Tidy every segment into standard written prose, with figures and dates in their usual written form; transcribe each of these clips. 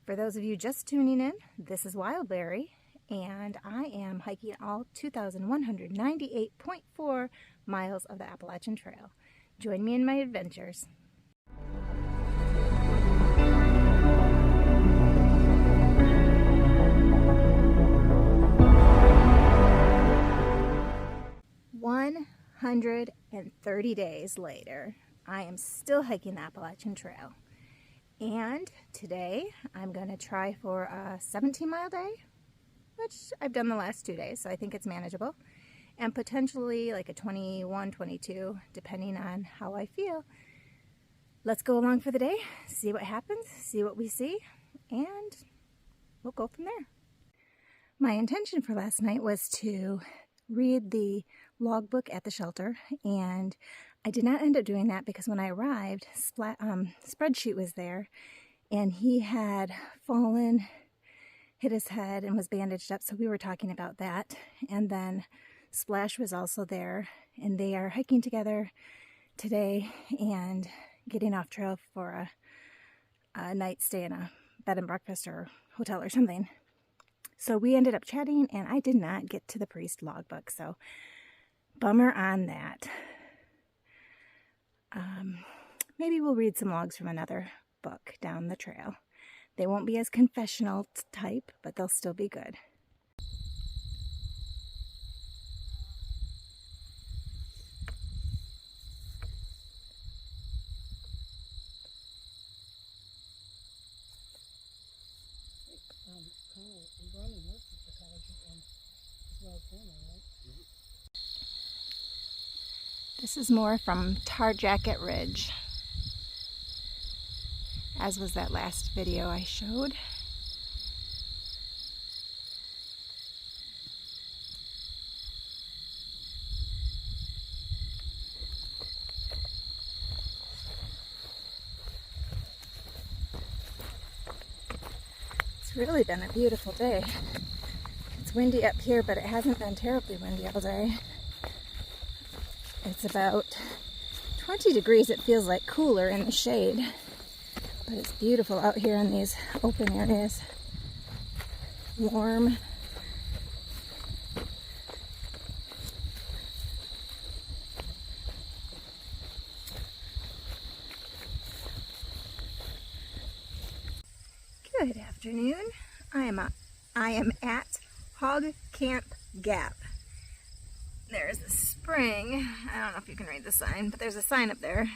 For those of you just tuning in, this is Wildberry, and I am hiking all 2,198.4 miles of the Appalachian Trail. Join me in my adventures. One 130 days later, I am still hiking the Appalachian Trail. And today I'm going to try for a 17-mile day, which I've done the last 2 days, so I think it's manageable. And potentially like a 21, 22, depending on how I feel. Let's go along for the day, see what happens, see what we see, and we'll go from there. My intention for last night was to read the logbook at the shelter, and I did not end up doing that because when I arrived, Spreadsheet was there, and he had fallen, hit his head, and was bandaged up, so we were talking about that. And then Splash was also there, and they are hiking together today and getting off trail for a night stay in a bed and breakfast or hotel or something. So we ended up chatting, and I did not get to the priest logbook, so bummer on that. Maybe we'll read some logs from another book down the trail. They won't be as confessional type, but they'll still be good. This is more from Tar Jacket Ridge, as was that last video I showed. It's really been a beautiful day. It's windy up here, but it hasn't been terribly windy all day. It's about 20 degrees, it feels like cooler in the shade, but it's beautiful out here in these open areas. Warm. Good afternoon. I am at Hog Camp Gap. There's a spring. I don't know if you can read the sign, but there's a sign up there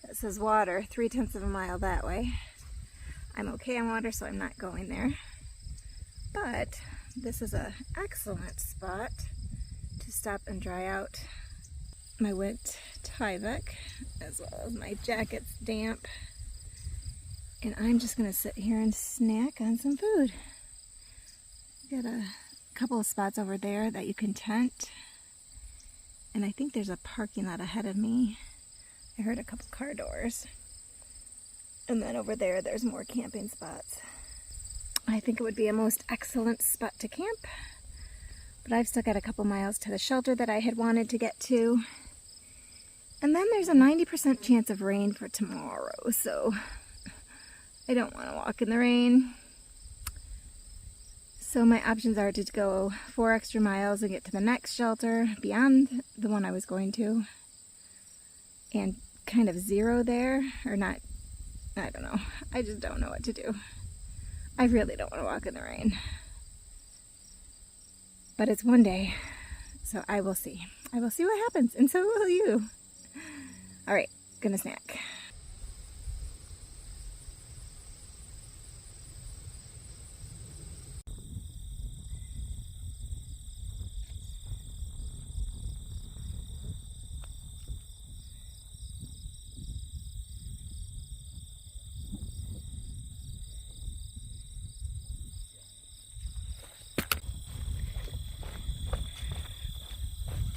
that says water 3/10 of a mile that way. I'm okay on water, so I'm not going there. But this is an excellent spot to stop and dry out my wet Tyvek, as well as my jacket's damp. And I'm just going to sit here and snack on some food. Got a couple of spots over there that you can tent. And I think there's a parking lot ahead of me. I heard a couple car doors. And then over there, there's more camping spots. I think it would be a most excellent spot to camp. But I've still got a couple miles to the shelter that I had wanted to get to. And then there's a 90% chance of rain for tomorrow, so I don't want to walk in the rain. So my options are to go 4 extra miles and get to the next shelter beyond the one I was going to, and kind of zero there, or not, I don't know. I just don't know what to do. I really don't want to walk in the rain. But it's one day, so I will see. I will see what happens, and so will you. All right, gonna snack.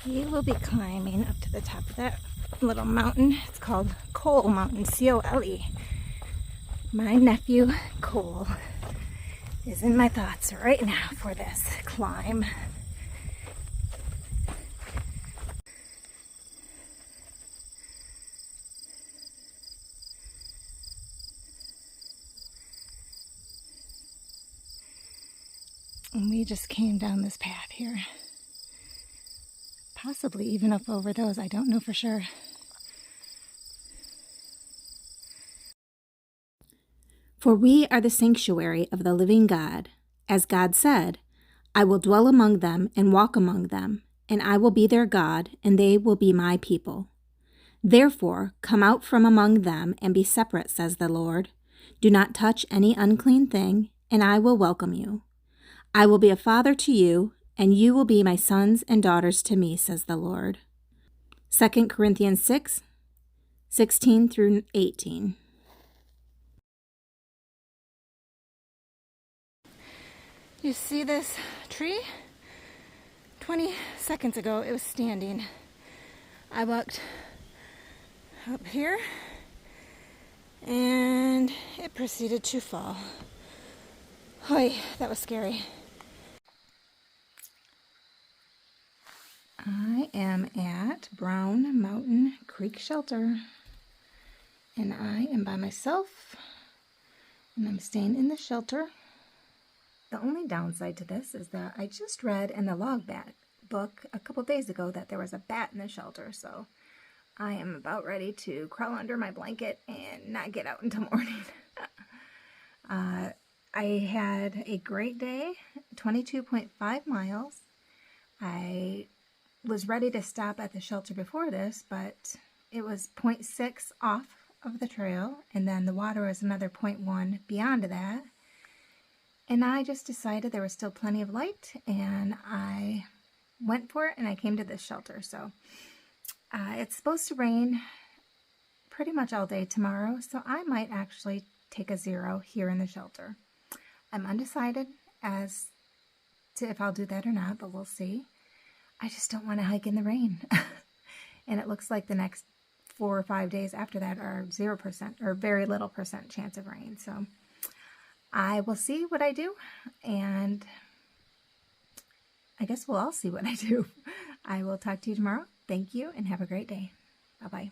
We will be climbing up to the top of that little mountain. It's called Cole Mountain, C-O-L-E. My nephew, Cole, is in my thoughts right now for this climb. And we just came down this path here. Possibly even up over those, I don't know for sure. For we are the sanctuary of the living God. As God said, I will dwell among them and walk among them, and I will be their God, and they will be my people. Therefore, come out from among them and be separate, says the Lord. Do not touch any unclean thing, and I will welcome you. I will be a father to you, and you will be my sons and daughters to me, says the Lord. 2 Corinthians 6:16 through 18. You see this tree? 20 seconds ago, it was standing. I walked up here, and it proceeded to fall. Hoy, that was scary. I am at Brown Mountain Creek Shelter, and I am by myself, and I'm staying in the shelter. The only downside to this is that I just read in the log book a couple days ago that there was a bat in the shelter, so I am about ready to crawl under my blanket and not get out until morning. I had a great day, 22.5 miles. I was ready to stop at the shelter before this, but it was 0.6 off of the trail, and then the water was another 0.1 beyond that. And I just decided there was still plenty of light, and I went for it, and I came to this shelter. So it's supposed to rain pretty much all day tomorrow, so I might actually take a 0 here in the shelter. I'm undecided as to if I'll do that or not, but we'll see. I just don't want to hike in the rain. And it looks like the next 4 or 5 days after that are 0% or very little % chance of rain. So I will see what I do, and I guess we'll all see what I do. I will talk to you tomorrow. Thank you, and have a great day. Bye-bye.